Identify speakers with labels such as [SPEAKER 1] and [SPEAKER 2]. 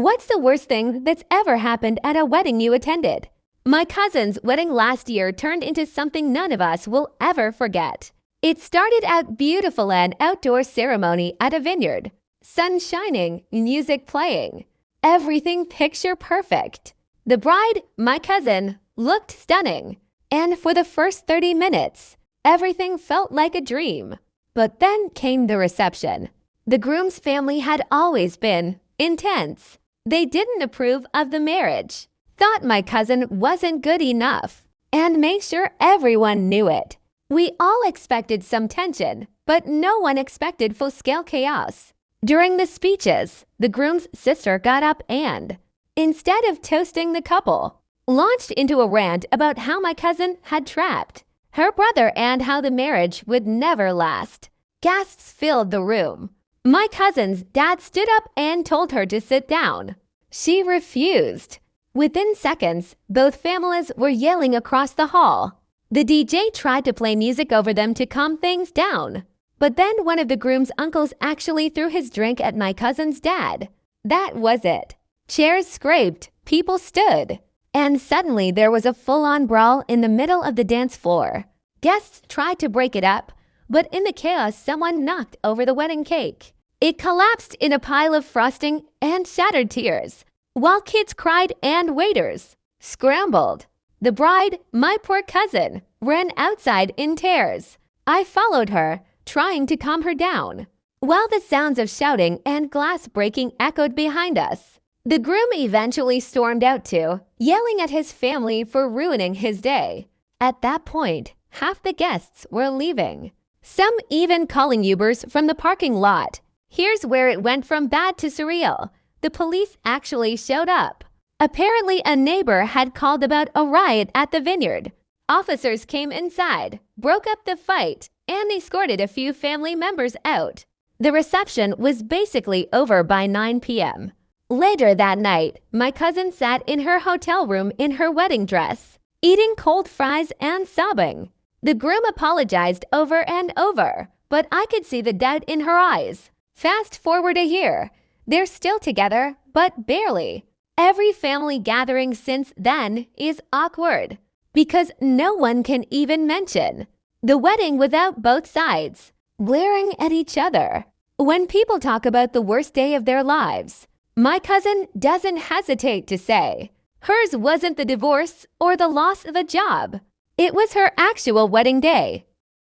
[SPEAKER 1] What's the worst thing that's ever happened at a wedding you attended? My cousin's wedding last year turned into something none of us will ever forget. It started out beautiful, an outdoor ceremony at a vineyard. Sun shining, music playing. Everything picture perfect. The bride, my cousin, looked stunning. And for the first 30 minutes, everything felt like a dream. But then came the reception. The groom's family had always been intense. They didn't approve of the marriage, thought my cousin wasn't good enough, and made sure everyone knew it. We all expected some tension, but no one expected full-scale chaos. During the speeches, the groom's sister got up and, instead of toasting the couple, launched into a rant about how my cousin had trapped her brother and how the marriage would never last. Gasps filled the room. My cousin's dad stood up and told her to sit down. She refused. Within seconds, both families were yelling across the hall. The DJ tried to play music over them to calm things down. But then one of the groom's uncles actually threw his drink at my cousin's dad. That was it. Chairs scraped, people stood. And suddenly there was a full-on brawl in the middle of the dance floor. Guests tried to break it up, but in the chaos someone knocked over the wedding cake. It collapsed in a pile of frosting and shattered tears, while kids cried and waiters scrambled. The bride, my poor cousin, ran outside in tears. I followed her, trying to calm her down, while the sounds of shouting and glass breaking echoed behind us. The groom eventually stormed out too, yelling at his family for ruining his day. At that point, half the guests were leaving, some even calling Ubers from the parking lot. Here's where it went from bad to surreal. The police actually showed up. Apparently, a neighbor had called about a riot at the vineyard. Officers came inside, broke up the fight, and escorted a few family members out. The reception was basically over by 9 p.m. Later that night, my cousin sat in her hotel room in her wedding dress, eating cold fries and sobbing. The groom apologized over and over, but I could see the doubt in her eyes. Fast forward a year, they're still together, but barely. Every family gathering since then is awkward, because no one can even mention the wedding without both sides glaring at each other. When people talk about the worst day of their lives, my cousin doesn't hesitate to say hers wasn't the divorce or the loss of a job. It was her actual wedding day.